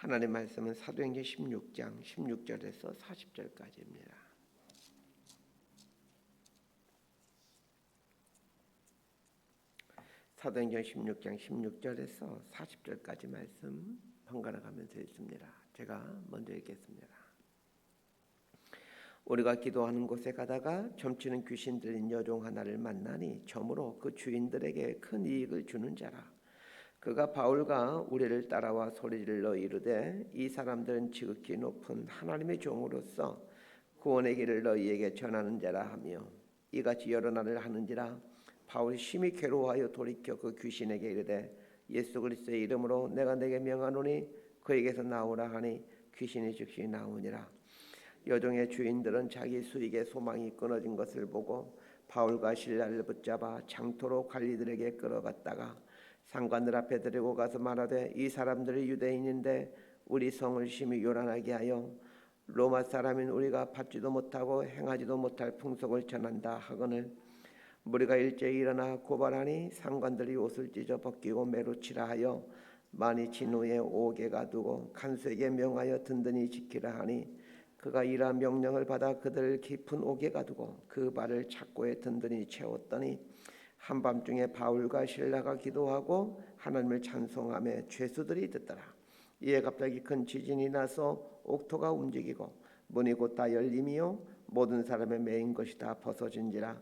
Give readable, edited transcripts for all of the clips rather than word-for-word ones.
하나님 말씀은 사도행전 16장 16절에서 40절까지입니다. 사도행전 16장 16절에서 40절까지 말씀 번갈아 가면서 읽습니다. 제가 먼저 읽겠습니다. 우리가 기도하는 곳에 가다가 점치는 귀신 들린 여종 하나를 만나니 점으로 그 주인들에게 큰 이익을 주는 자라. 그가 바울과 우리를 따라와 소리질러 이르되 이 사람들은 지극히 높은 하나님의 종으로서 구원의 길을 너희에게 전하는 자라 하며 이같이 여러 날을 하는지라. 바울이 심히 괴로워하여 돌이켜 그 귀신에게 이르되 예수 그리스도의 이름으로 내가 내게 명하노니 그에게서 나오라 하니 귀신이 즉시 나오니라. 여종의 주인들은 자기 수익의 소망이 끊어진 것을 보고 바울과 실라를 붙잡아 장토로 관리들에게 끌어갔다가 상관들 앞에 데리고 가서 말하되 이 사람들이 유대인인데 우리 성을 심히 요란하게 하여 로마 사람인 우리가 받지도 못하고 행하지도 못할 풍속을 전한다 하거늘 무리가 일제히 일어나 고발하니 상관들이 옷을 찢어 벗기고 매로 치라 하여 많이 친 후에 옥에 가두고 간수에게 명하여 든든히 지키라 하니 그가 이러한 명령을 받아 그들을 깊은 옥에 가두고 그 발을 착고에 든든히 채웠더니 한밤중에 바울과 실라가 기도하고 하나님을 찬송하며 죄수들이 듣더라. 이에 갑자기 큰 지진이 나서 옥토가 움직이고 문이 곧 다 열림이요 모든 사람의 매인 것이 다 벗어진지라.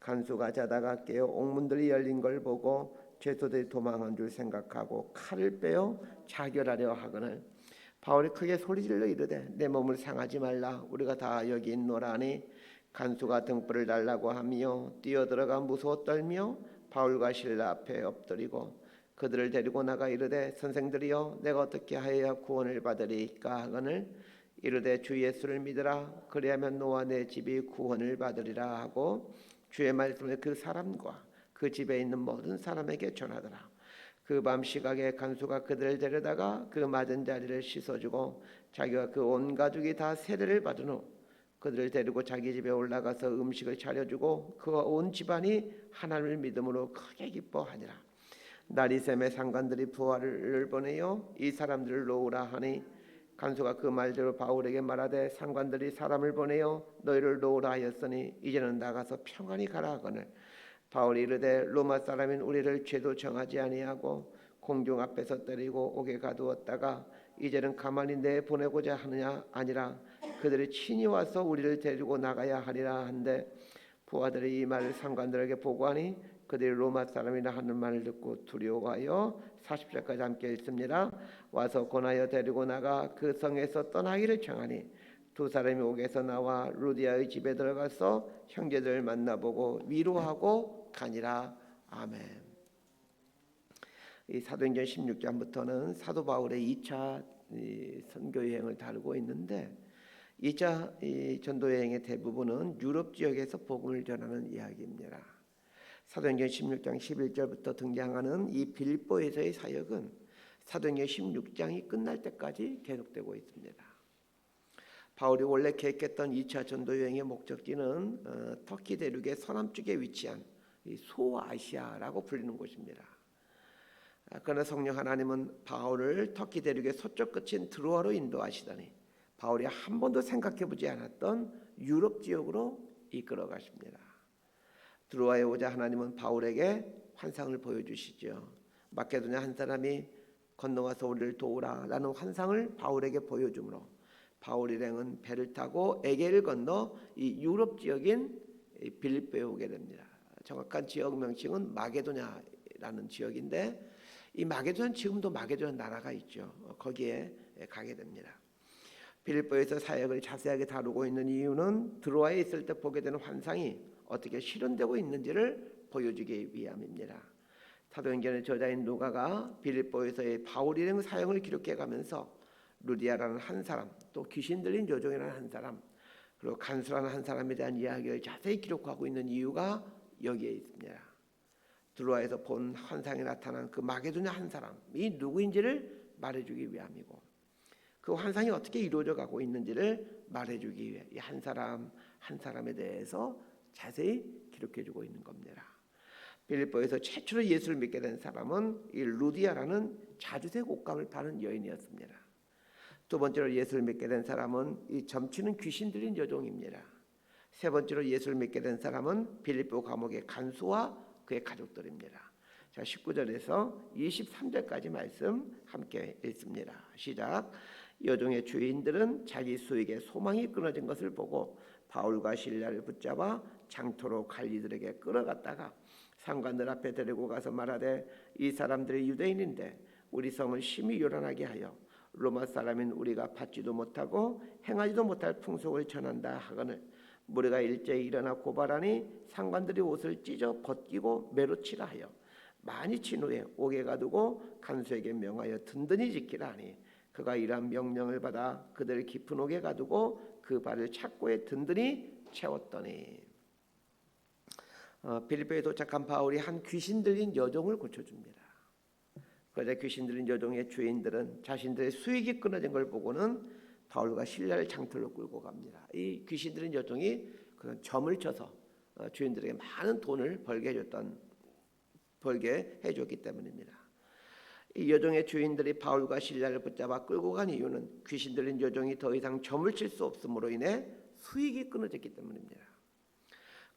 간수가 자다가 깨어 옥문들이 열린 걸 보고 죄수들이 도망한 줄 생각하고 칼을 빼어 자결하려 하거늘 바울이 크게 소리질러 이르되 내 몸을 상하지 말라 우리가 다 여기 있노라 하니 간수가 등불을 달라고 하며 뛰어들어가 무서워 떨며 바울과 실라 앞에 엎드리고 그들을 데리고 나가 이르되 선생들이여 내가 어떻게 하여야 구원을 받으리까 하거늘 이르되 주 예수를 믿으라 그리하면 너와 내 집이 구원을 받으리라 하고 주의 말씀을 그 사람과 그 집에 있는 모든 사람에게 전하더라. 그 밤 시각에 간수가 그들을 데려다가 그 맞은 자리를 씻어주고 자기와 그 온 가족이 다 세례를 받은 후 그들을 데리고 자기 집에 올라가서 음식을 차려주고 그와 온 집안이 하나님을 믿음으로 크게 기뻐하니라. 날이 새매 상관들이 부하를 보내어 이 사람들을 놓으라 하니 간수가 그 말대로 바울에게 말하되 상관들이 사람을 보내어 너희를 놓으라 하였으니 이제는 나가서 평안히 가라 하거늘 바울이 이르되 로마 사람인 우리를 죄도 정하지 아니하고 공중 앞에서 때리고 옥에 가두었다가 이제는 가만히 내보내고자 하느냐 아니라 그들이 친히 와서 우리를 데리고 나가야 하리라 한데 부하들이 이 말을 상관들에게 보고하니 그들이 로마 사람이라 하는 말을 듣고 두려워하여 40절까지 함께 읽습니다. 와서 권하여 데리고 나가 그 성에서 떠나기를 청하니 두 사람이 옥에서 나와 루디아의 집에 들어가서 형제들을 만나보고 위로하고 가니라. 아멘. 이 사도행전 16장부터는 사도 바울의 2차 선교 여행을 다루고 있는데 2차 전도 여행의 대부분은 유럽 지역에서 복음을 전하는 이야기입니다. 사도행전 16장 11절부터 등장하는 이 빌립보에서의 사역은 사도행전 16장이 끝날 때까지 계속되고 있습니다. 바울이 원래 계획했던 2차 전도 여행의 목적지는 터키 대륙의 서남쪽에 위치한 소아시아라고 불리는 곳입니다. 그러나 성령 하나님은 바울을 터키 대륙의 서쪽 끝인 드로아로 인도하시더니 바울이 한 번도 생각해보지 않았던 유럽 지역으로 이끌어 가십니다. 드로아에 오자 하나님은 바울에게 환상을 보여주시죠. 마케도냐 한 사람이 건너와서 우리를 도우라 라는 환상을 바울에게 보여주므로 바울 일행은 배를 타고 에게를 건너 이 유럽 지역인 빌립보에 오게 됩니다. 정확한 지역 명칭은 마게도냐라는 지역인데 이 마게도냐는 지금도 마게도냐 나라가 있죠. 거기에 가게 됩니다. 빌립보에서 사역을 자세하게 다루고 있는 이유는 드로아에 있을 때 보게 되는 환상이 어떻게 실현되고 있는지를 보여주기 위함입니다. 사도행전의 저자인 누가가 빌립보에서의 바울 일행 사역을 기록해가면서 루디아라는 한 사람, 또 귀신 들린 여종이라는 한 사람, 그리고 간수라는 한 사람에 대한 이야기를 자세히 기록하고 있는 이유가 여기에 있습니다. 드로아에서 본 환상에 나타난 그 마게도냐 한 사람이 누구인지를 말해주기 위함이고 그 환상이 어떻게 이루어져 가고 있는지를 말해주기 위해 이 한 사람 한 사람에 대해서 자세히 기록해주고 있는 겁니다. 빌립보에서 최초로 예수를 믿게 된 사람은 이 루디아라는 자주색 옷감을 파는 여인이었습니다. 두 번째로 예수를 믿게 된 사람은 이 점치는 귀신 들린 여종입니다. 세 번째로 예수를 믿게 된 사람은 빌립보 감옥의 간수와 그의 가족들입니다. 자, 19절에서 23절까지 말씀 함께 읽습니다. 시작. 여종의 주인들은 자기 수익에 소망이 끊어진 것을 보고 바울과 실라를 붙잡아 장터로 관리들에게 끌어갔다가 상관들 앞에 데리고 가서 말하되 이 사람들이 유대인인데 우리 성을 심히 요란하게 하여 로마 사람인 우리가 받지도 못하고 행하지도 못할 풍속을 전한다 하거늘 무리가 일제히 일어나 고발하니 상관들이 옷을 찢어 벗기고 매로 치라 하여 많이 친 후에 옥에 가두고 간수에게 명하여 든든히 지키라 하니 그가 이러한 명령을 받아 그들을 깊은 옥에 가두고 그 발을 착고에 든든히 채웠더니 빌립보에 도착한 바울이 한 귀신 들린 여종을 고쳐줍니다. 그러자 귀신 들린 여종의 주인들은 자신들의 수익이 끊어진 걸 보고는 바울과 실라를 장터로 끌고 갑니다. 이 귀신 들린 여종이 그런 점을 쳐서 주인들에게 많은 돈을 벌게 해줬기 때문입니다. 이 여종의 주인들이 바울과 실라를 붙잡아 끌고 간 이유는 귀신 들린 여종이 더 이상 점을 칠 수 없음으로 인해 수익이 끊어졌기 때문입니다.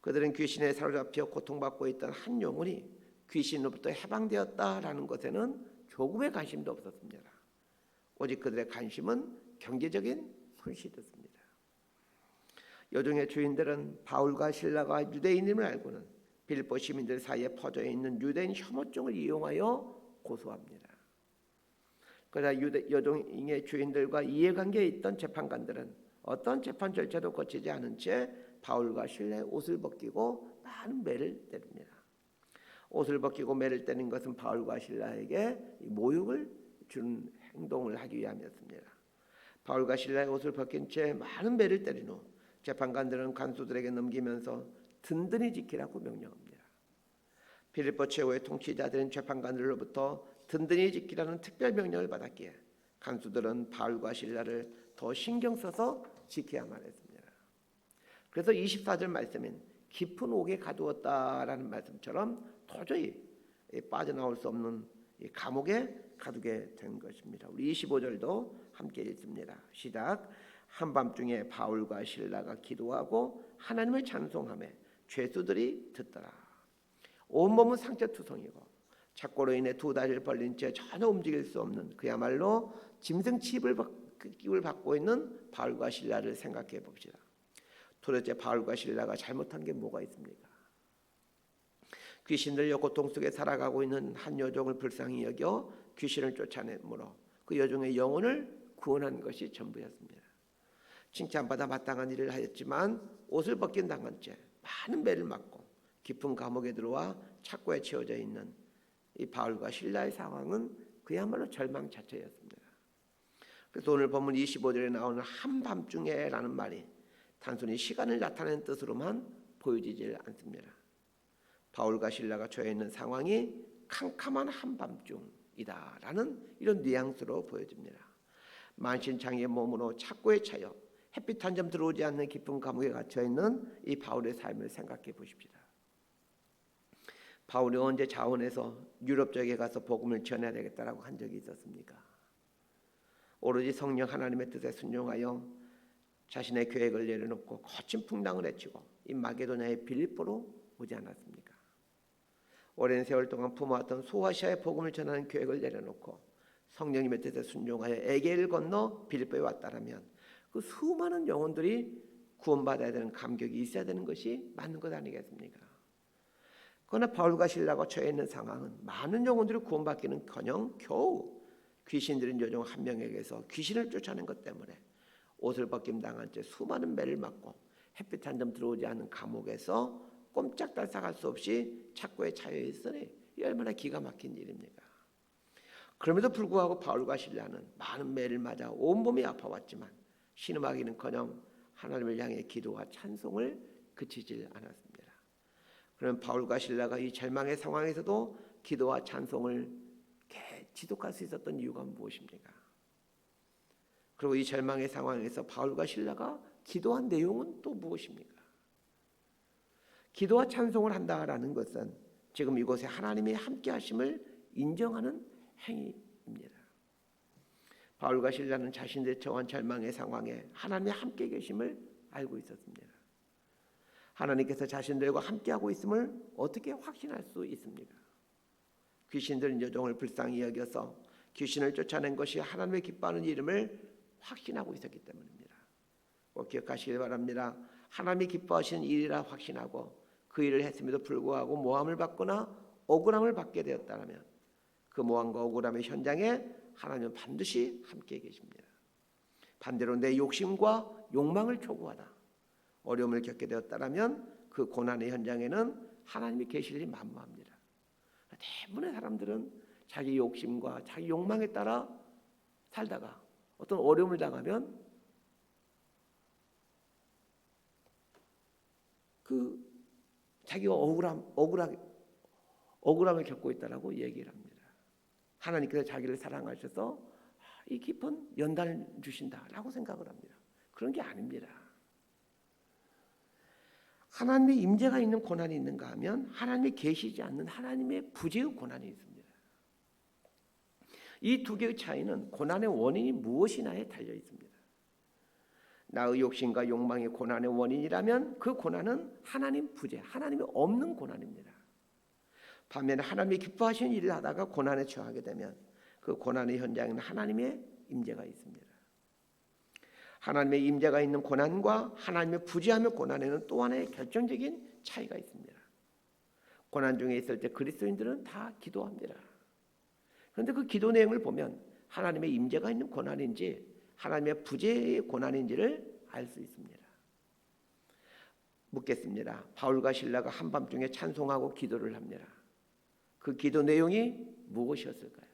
그들은 귀신에 사로잡혀 고통받고 있던 한 영혼이 귀신으로부터 해방되었다라는 것에는 조금의 관심도 없었습니다. 오직 그들의 관심은 경제적인 손실이었습니다. 여종의 주인들은 바울과 실라가 유대인임을 알고는 빌립보 시민들 사이에 퍼져 있는 유대인 혐오증을 이용하여 고소합니다. 그러나 여종의 주인들과 이해관계에 있던 재판관들은 어떤 재판 절차도 거치지 않은 채 바울과 실라의 옷을 벗기고 많은 매를 때립니다. 옷을 벗기고 매를 때린 것은 바울과 실라에게 모욕을 주는 행동을 하기 위함이었습니다. 바울과 실라의 옷을 벗긴 채 많은 매를 때린 후 재판관들은 간수들에게 넘기면서 든든히 지키라고 명령합니다. 빌립보 최고의 통치자들은 재판관들로부터 든든히 지키라는 특별 명령을 받았기에 간수들은 바울과 실라를 더 신경 써서 지켜야만 했습니다. 그래서 24절 말씀인 깊은 옥에 가두었다라는 말씀처럼 도저히 빠져나올 수 없는 감옥에 가두게 된 것입니다. 우리 25절도 함께 읽습니다. 시작. 한밤중에 바울과 실라가 기도하고 하나님을 찬송하며 죄수들이 듣더라. 온몸은 상처투성이고 착고로 인해 두 다리를 벌린 채 전혀 움직일 수 없는 그야말로 짐승치입을 받고 있는 바울과 실라를 생각해 봅시다. 도대체 바울과 실라가 잘못한 게 뭐가 있습니까? 귀신 들려 고통 속에 살아가고 있는 한 여종을 불쌍히 여겨 귀신을 쫓아내므로 그 여종의 영혼을 구원한 것이 전부였습니다. 칭찬받아 마땅한 일을 하였지만 옷을 벗긴 당한 채 많은 매를 맞고 깊은 감옥에 들어와 착고에 채워져 있는 이 바울과 실라의 상황은 그야말로 절망 자체였습니다. 그래서 오늘 본문 25절에 나오는 한밤중에라는 말이 단순히 시간을 나타내는 뜻으로만 보여지질 않습니다. 바울과 실라가 처해 있는 상황이 캄캄한 한밤중이다라는 이런 뉘앙스로 보여집니다. 만신창이의 몸으로 착고에 차여 햇빛 한 점 들어오지 않는 깊은 감옥에 갇혀 있는 이 바울의 삶을 생각해 보십시다. 바울이 언제 자원해서 유럽 쪽에 가서 복음을 전해야 되겠다라고 한 적이 있었습니까? 오로지 성령 하나님의 뜻에 순종하여 자신의 계획을 내려놓고 거친 풍랑을 헤치고 이 마게도냐의 빌립보로 오지 않았습니까? 오랜 세월 동안 품어왔던 소아시아의 복음을 전하는 계획을 내려놓고 성령님의 뜻에 순종하여 에게를 건너 빌립보에 왔다라면 그 수많은 영혼들이 구원받아야 되는 감격이 있어야 되는 것이 맞는 것 아니겠습니까? 그러나 바울과 실라가 처해 있는 상황은 많은 영혼들이 구원받기는커녕 겨우 귀신 들인 여종 한 명에게서 귀신을 쫓아낸 것 때문에 옷을 벗김 당한 채 수많은 매를 맞고 햇빛 한 점 들어오지 않는 감옥에서 꼼짝달싹할 수 없이 착고에 차여 있으니 이 얼마나 기가 막힌 일입니까? 그럼에도 불구하고 바울과 실라는 많은 매를 맞아 온몸이 아파왔지만 신음하기는커녕 하나님을 향해 기도와 찬송을 그치질 않았습니다. 그럼 바울과 실라가 이 절망의 상황에서도 기도와 찬송을 지속할 수 있었던 이유가 무엇입니까? 그리고 이 절망의 상황에서 바울과 실라가 기도한 내용은 또 무엇입니까? 기도와 찬송을 한다라는 것은 지금 이곳에 하나님의 함께 하심을 인정하는 행위입니다. 바울과 실라는 자신들의 처한 절망의 상황에 하나님이 함께 계심을 알고 있었습니다. 하나님께서 자신들과 함께하고 있음을 어떻게 확신할 수 있습니까? 귀신들은 여종을 불쌍히 여겨서 귀신을 쫓아낸 것이 하나님의 기뻐하는 일임을 확신하고 있었기 때문입니다. 꼭 기억하시길 바랍니다. 하나님이 기뻐하시는 일이라 확신하고 그 일을 했음에도 불구하고 모함을 받거나 억울함을 받게 되었다면 그 모함과 억울함의 현장에 하나님은 반드시 함께 계십니다. 반대로 내 욕심과 욕망을 초구하다 어려움을 겪게 되었다면 그 고난의 현장에는 하나님이 계시리 만무합니다. 대부분의 사람들은 자기 욕심과 자기 욕망에 따라 살다가 어떤 어려움을 당하면 그 자기가 억울함을 겪고 있다라고 얘기를 합니다. 하나님께서 자기를 사랑하셔서 이 깊은 연단을 주신다라고 생각을 합니다. 그런 게 아닙니다. 하나님의 임재가 있는 고난이 있는가 하면 하나님이 계시지 않는 하나님의 부재의 고난이 있습니다. 이 두 개의 차이는 고난의 원인이 무엇이냐에 달려 있습니다. 나의 욕심과 욕망의 고난의 원인이라면 그 고난은 하나님 부재, 하나님이 없는 고난입니다. 반면에 하나님이 기뻐하시는 일을 하다가 고난에 처하게 되면 그 고난의 현장에는 하나님의 임재가 있습니다. 하나님의 임재가 있는 고난과 하나님의 부재하며 고난에는 또 하나의 결정적인 차이가 있습니다. 고난 중에 있을 때 그리스도인들은 다 기도합니다. 그런데 그 기도 내용을 보면 하나님의 임재가 있는 고난인지 하나님의 부재의 고난인지를 알 수 있습니다. 묻겠습니다. 바울과 실라가 한밤중에 찬송하고 기도를 합니다. 그 기도 내용이 무엇이었을까요?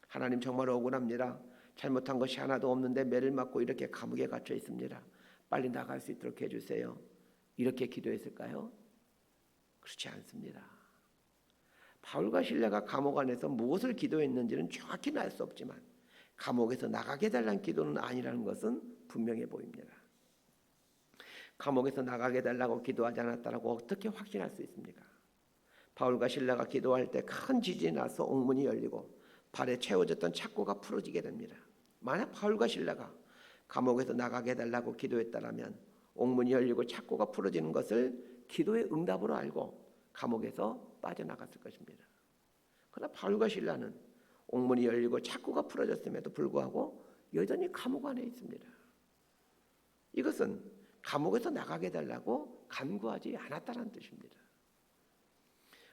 하나님 정말 억울합니다. 잘못한 것이 하나도 없는데 매를 맞고 이렇게 감옥에 갇혀 있습니다. 빨리 나갈 수 있도록 해주세요. 이렇게 기도했을까요? 그렇지 않습니다. 바울과 실라가 감옥 안에서 무엇을 기도했는지는 정확히는 알 수 없지만 감옥에서 나가게 해달라는 기도는 아니라는 것은 분명해 보입니다. 감옥에서 나가게 해달라고 기도하지 않았다라고 어떻게 확신할 수 있습니까? 바울과 실라가 기도할 때 큰 지진이 나서 옥문이 열리고 발에 채워졌던 착고가 풀어지게 됩니다. 만약 바울과 실라가 감옥에서 나가게 해달라고 기도했다면 옥문이 열리고 착고가 풀어지는 것을 기도의 응답으로 알고 감옥에서 빠져나갔을 것입니다. 그러나 바울과 실라는 옥문이 열리고 착고가 풀어졌음에도 불구하고 여전히 감옥 안에 있습니다. 이것은 감옥에서 나가게 해달라고 간구하지 않았다는 뜻입니다.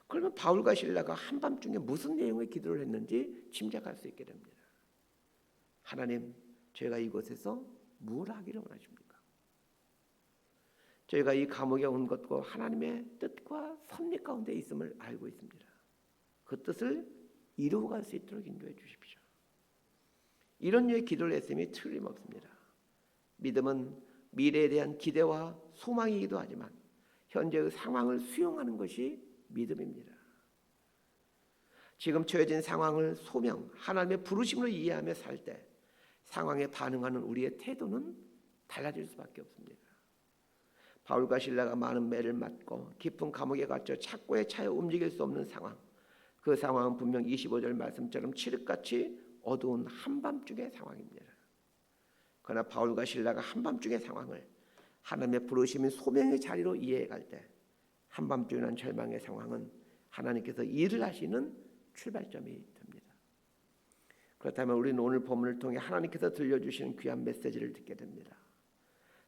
그러면 바울과 실라가 한밤중에 무슨 내용의 기도를 했는지 짐작할 수 있게 됩니다. 하나님, 저희가 이곳에서 뭘 하기를 원하십니까? 저희가 이 감옥에 온 것과 하나님의 뜻과 섭리 가운데 있음을 알고 있습니다. 그 뜻을 이루어갈 수 있도록 인도해 주십시오. 이런 류의 기도를 했음이 틀림없습니다. 믿음은 미래에 대한 기대와 소망이기도 하지만 현재의 상황을 수용하는 것이 믿음입니다. 지금 처해진 상황을 소명, 하나님의 부르심으로 이해하며 살 때 상황에 반응하는 우리의 태도는 달라질 수밖에 없습니다. 바울과 실라가 많은 매를 맞고 깊은 감옥에 갇혀 착고에 차여 움직일 수 없는 상황, 그 상황은 분명 25절 말씀처럼 칠흑같이 어두운 한밤중의 상황입니다. 그러나 바울과 실라가 한밤중의 상황을 하나님의 부르심인 소명의 자리로 이해해갈 때 한밤중이라는 절망의 상황은 하나님께서 일을 하시는 출발점이 됩니다. 그렇다면 우리는 오늘 본문을 통해 하나님께서 들려주시는 귀한 메시지를 듣게 됩니다.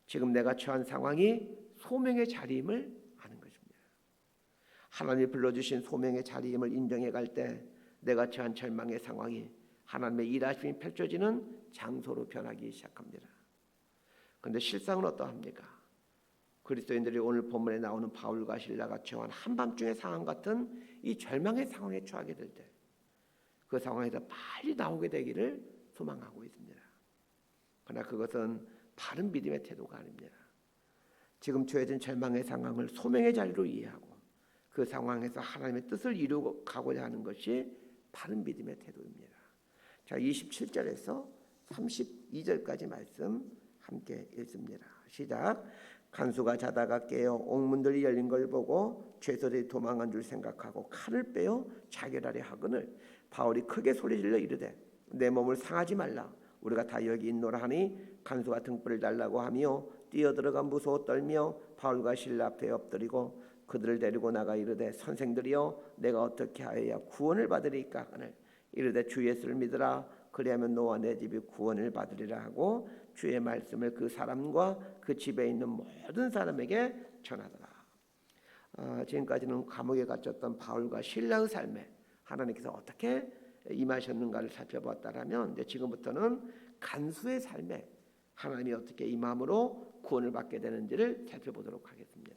지금 내가 처한 상황이 소명의 자리임을 아는 것입니다. 하나님이 불러주신 소명의 자리임을 인정해갈 때 내가 처한 절망의 상황이 하나님의 일하심이 펼쳐지는 장소로 변하기 시작합니다. 그런데 실상은 어떠합니까? 그리스도인들이 오늘 본문에 나오는 바울과 실라가 처한 한밤중의 상황 같은 이 절망의 상황에 처하게 될 때 그 상황에서 빨리 나오게 되기를 소망하고 있습니다. 그러나 그것은 바른 믿음의 태도가 아닙니다. 지금 처해진 절망의 상황을 소명의 자리로 이해하고 그 상황에서 하나님의 뜻을 이루고 가고자 하는 것이 바른 믿음의 태도입니다. 자, 27절에서 32절까지 말씀 함께 읽습니다. 시작. 간수가 자다가 깨어 옥문들이 열린 걸 보고 죄수들이 도망한 줄 생각하고 칼을 빼어 자결하려 하거늘 바울이 크게 소리질러 이르되 내 몸을 상하지 말라. 우리가 다 여기 있노라 하니 간수가 등불을 달라고 하며 뛰어들어가 무서워 떨며 바울과 실라 앞에 엎드리고 그들을 데리고 나가 이르되 선생들이여 내가 어떻게 하여야 구원을 받으리까 하늘 이르되 주 예수를 믿으라. 그리하면 너와 내 집이 구원을 받으리라 하고 주의 말씀을 그 사람과 그 집에 있는 모든 사람에게 전하더라. 지금까지는 감옥에 갇혔던 바울과 실라의 삶에 하나님께서 어떻게 임하셨는가를 살펴봤다라면 이제 지금부터는 간수의 삶에 하나님이 어떻게 임함으로 구원을 받게 되는지를 살펴보도록 하겠습니다.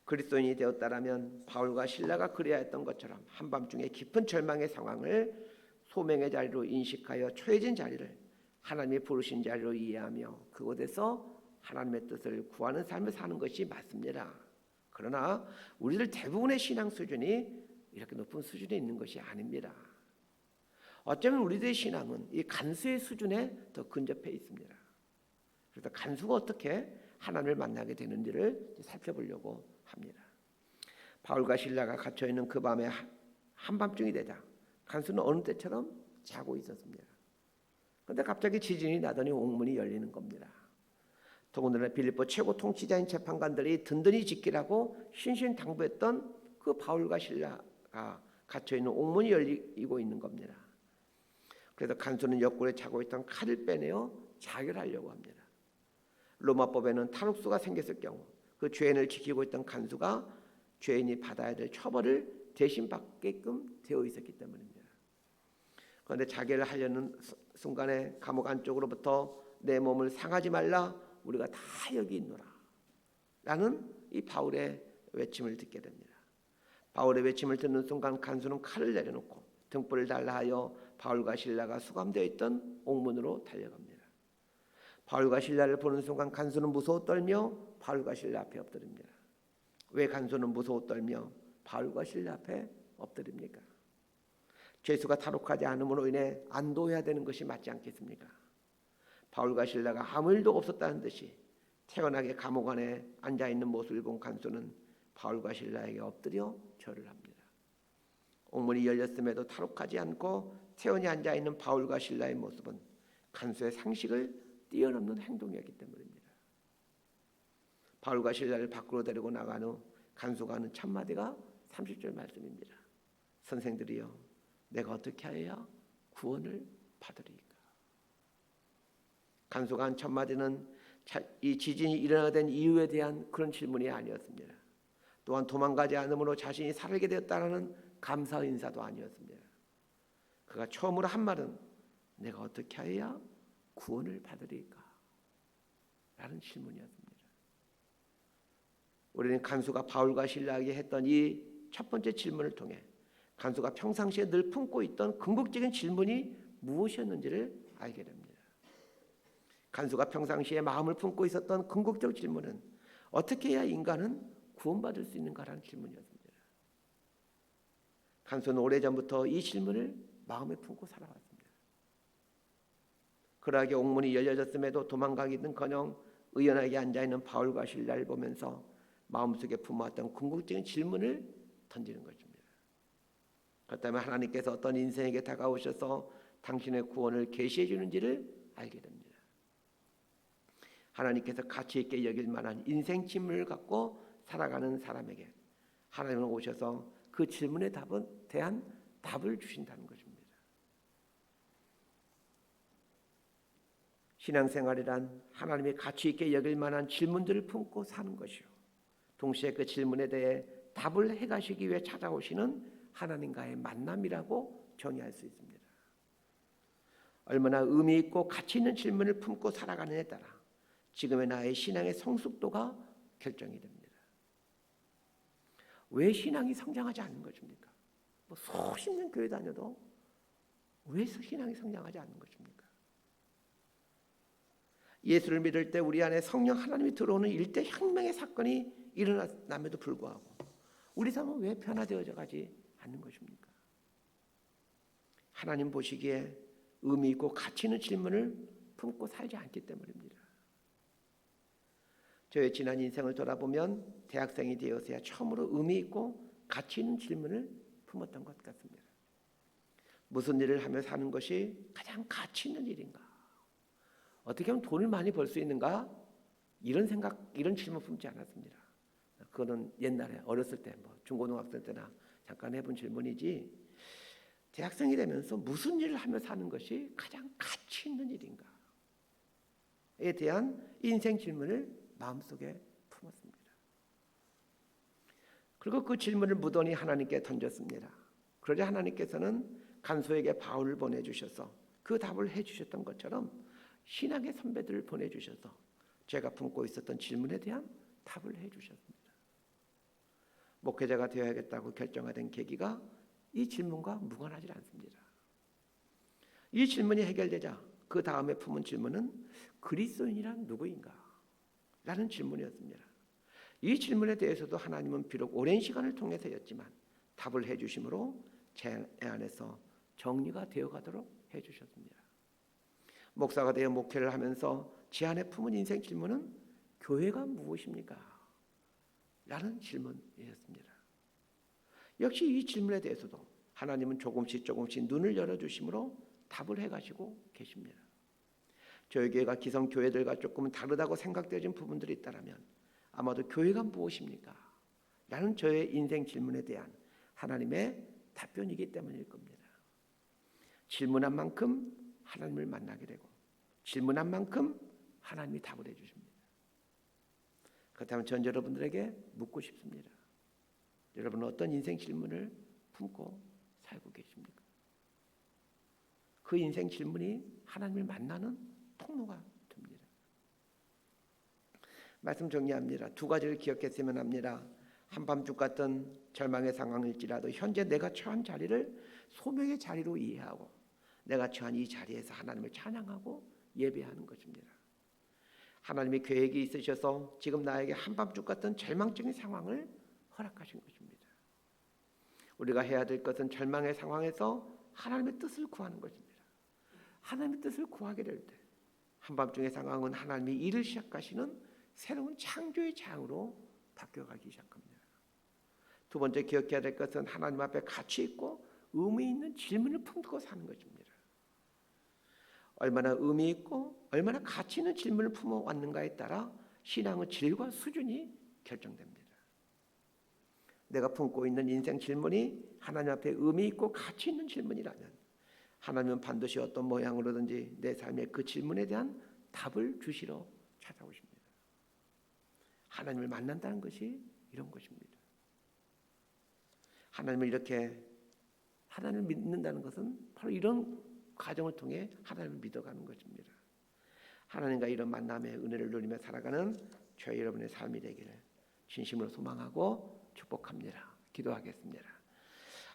그리스도인이 되었다라면 바울과 실라가 그래야 했던 것처럼 한밤중에 깊은 절망의 상황을 소명의 자리로 인식하여 처해진 자리를 하나님이 부르신 자리로 이해하며 그곳에서 하나님의 뜻을 구하는 삶을 사는 것이 맞습니다. 그러나 우리들 대부분의 신앙 수준이 이렇게 높은 수준에 있는 것이 아닙니다. 어쩌면 우리들의 신앙은 이 간수의 수준에 더 근접해 있습니다. 그래서 간수가 어떻게 하나님을 만나게 되는지를 살펴보려고 합니다. 바울과 실라가 갇혀있는 그 밤에 한밤중이 되자 간수는 어느 때처럼 자고 있었습니다. 그런데 갑자기 지진이 나더니 옥문이 열리는 겁니다. 더군다나 빌립보 최고 통치자인 재판관들이 든든히 지키라고 신신당부했던 그 바울과 실라가 갇혀있는 옥문이 열리고 있는 겁니다. 그래서 간수는 옆구리에 차고 있던 칼을 빼내어 자결하려고 합니다. 로마법에는 탈옥수가 생겼을 경우 그 죄인을 지키고 있던 간수가 죄인이 받아야 될 처벌을 대신 받게끔 되어 있었기 때문입니다. 그런데 자결을 하려는 순간에 감옥 안쪽으로부터 내 몸을 상하지 말라. 우리가 다 여기 있노라 라는 이 바울의 외침을 듣게 됩니다. 바울의 외침을 듣는 순간 간수는 칼을 내려놓고 등불을 달라 하여 바울과 실라가 수감되어 있던 옥문으로 달려갑니다. 바울과 실라를 보는 순간 간수는 무서워 떨며 바울과 실라 앞에 엎드립니다. 왜 간수는 무서워 떨며 바울과 실라 앞에 엎드립니까? 죄수가 탈옥하지 않음으로 인해 안도해야 되는 것이 맞지 않겠습니까? 바울과 실라가 아무 일도 없었다는 듯이 태연하게 감옥 안에 앉아있는 모습을 본 간수는 바울과 실라에게 엎드려 절을 합니다. 옥문이 열렸음에도 탈옥하지 않고 태연히 앉아있는 바울과 실라의 모습은 간수의 상식을 뛰어넘는 행동이었기 때문입니다. 바울과 실라를 밖으로 데리고 나간 후 간수가 하는 첫 마디가 30절 말씀입니다. 선생들이여 내가 어떻게 하여야 구원을 받으리까? 간수가 한 첫 마디는 이 지진이 일어나게 된 이유에 대한 그런 질문이 아니었습니다. 또한 도망가지 않음으로 자신이 살게 되었다는 감사 인사도 아니었습니다. 그가 처음으로 한 말은 내가 어떻게 하여야 구원을 받으리까? 라는 질문이었습니다. 우리는 간수가 바울과 실라에게 했던 이 첫 번째 질문을 통해 간수가 평상시에 늘 품고 있던 궁극적인 질문이 무엇이었는지를 알게 됩니다. 간수가 평상시에 마음을 품고 있었던 궁극적 질문은 어떻게 해야 인간은 구원받을 수 있는가라는 질문이었습니다. 간수는 오래전부터 이 질문을 마음에 품고 살아왔습니다. 그러하게 옥문이 열려졌음에도 도망가기는커녕 의연하게 앉아있는 바울과 실라를 보면서 마음속에 품어왔던 궁극적인 질문을 던지는 것입니다. 그렇다면 하나님께서 어떤 인생에게 다가오셔서 당신의 구원을 계시해 주는지를 알게 됩니다. 하나님께서 가치 있게 여길 만한 인생 질문을 갖고 살아가는 사람에게 하나님은 오셔서 그 질문에 대한 답을 주신다는 것입니다. 신앙생활이란 하나님이 가치 있게 여길 만한 질문들을 품고 사는 것이요, 동시에 그 질문에 대해 답을 해가시기 위해 찾아오시는 하나님과의 만남이라고 정의할 수 있습니다. 얼마나 의미 있고 가치 있는 질문을 품고 살아가느냐에 따라 지금의 나의 신앙의 성숙도가 결정이 됩니다. 왜 신앙이 성장하지 않는 것입니까? 수십 년 교회 다녀도 왜 신앙이 성장하지 않는 것입니까? 예수를 믿을 때 우리 안에 성령 하나님이 들어오는 일대 혁명의 사건이 일어남에도 불구하고 우리 삶은 왜 변화되어져 가지 않는 것입니까? 하나님 보시기에 의미 있고 가치 있는 질문을 품고 살지 않기 때문입니다. 저의 지난 인생을 돌아보면 대학생이 되어서야 처음으로 의미 있고 가치 있는 질문을 품었던 것 같습니다. 무슨 일을 하며 사는 것이 가장 가치 있는 일인가? 어떻게 하면 돈을 많이 벌 수 있는가? 이런 생각, 이런 질문 품지 않았습니다. 그거는 옛날에 어렸을 때, 중고등학생 때나 잠깐 해본 질문이지, 대학생이 되면서 무슨 일을 하며 사는 것이 가장 가치 있는 일인가에 대한 인생 질문을 마음속에 품었습니다. 그리고 그 질문을 무던히 하나님께 던졌습니다. 그러자 하나님께서는 간소에게 바울을 보내주셔서 그 답을 해주셨던 것처럼 신앙의 선배들을 보내주셔서 제가 품고 있었던 질문에 대한 답을 해주셨습니다. 목회자가 되어야겠다고 결정하던 계기가 이 질문과 무관하지 않습니다. 이 질문이 해결되자 그 다음에 품은 질문은 그리스도인이란 누구인가? 라는 질문이었습니다. 이 질문에 대해서도 하나님은 비록 오랜 시간을 통해서였지만 답을 해주심으로 제 안에서 정리가 되어가도록 해주셨습니다. 목사가 되어 목회를 하면서 제 안에 품은 인생 질문은 교회가 무엇입니까? 라는 질문이었습니다. 역시 이 질문에 대해서도 하나님은 조금씩 눈을 열어주심으로 답을 해가시고 계십니다. 저희 교회가 기성 교회들과 조금은 다르다고 생각되어진 부분들이 있다면 아마도 교회가 무엇입니까? 라는 저의 인생 질문에 대한 하나님의 답변이기 때문일 겁니다. 질문한 만큼 하나님을 만나게 되고 질문한 만큼 하나님이 답을 해주십니다. 그렇다면 전 여러분들에게 묻고 싶습니다. 여러분은 어떤 인생 질문을 품고 살고 계십니까? 그 인생 질문이 하나님을 만나는 통로가 됩니다. 말씀 정리합니다. 두 가지를 기억했으면 합니다. 한밤중 같던 절망의 상황일지라도 현재 내가 처한 자리를 소명의 자리로 이해하고 내가 처한 이 자리에서 하나님을 찬양하고 예배하는 것입니다. 하나님이 계획이 있으셔서 지금 나에게 한밤중 같은 절망적인 상황을 허락하신 것입니다. 우리가 해야 될 것은 절망의 상황에서 하나님의 뜻을 구하는 것입니다. 하나님의 뜻을 구하게 될 때 한밤중의 상황은 하나님이 일을 시작하시는 새로운 창조의 장으로 바뀌어가기 시작합니다. 두 번째 기억해야 될 것은 하나님 앞에 가치 있고 의미 있는 질문을 품고 사는 것입니다. 얼마나 의미 있고 얼마나 가치 있는 질문을 품어왔는가에 따라 신앙의 질과 수준이 결정됩니다. 내가 품고 있는 인생 질문이 하나님 앞에 의미 있고 가치 있는 질문이라면 하나님은 반드시 어떤 모양으로든지 내 삶의 그 질문에 대한 답을 주시러 찾아오십니다. 하나님을 만난다는 것이 이런 것입니다. 하나님을 믿는다는 것은 바로 이런 과정을 통해 하나님을 믿어가는 것입니다. 하나님과 이런 만남의 은혜를 누리며 살아가는 저희 여러분의 삶이 되기를 진심으로 소망하고 축복합니다. 기도하겠습니다.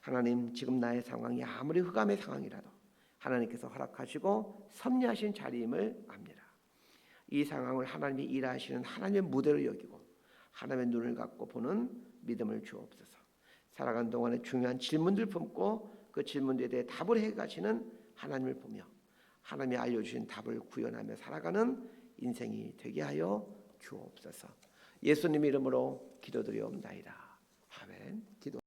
하나님, 지금 나의 상황이 아무리 흑암의 상황이라도 하나님께서 허락하시고 섭리하신 자리임을 압니다. 이 상황을 하나님이 일하시는 하나님의 무대로 여기고 하나님의 눈을 갖고 보는 믿음을 주옵소서. 살아가는 동안에 중요한 질문들 품고 그 질문들에 대해 답을 해가시는 하나님을 보며 하나님이 알려주신 답을 구현하며 살아가는 인생이 되게 하여 주옵소서. 예수님 이름으로 기도드리옵나이다. 아멘. 기도.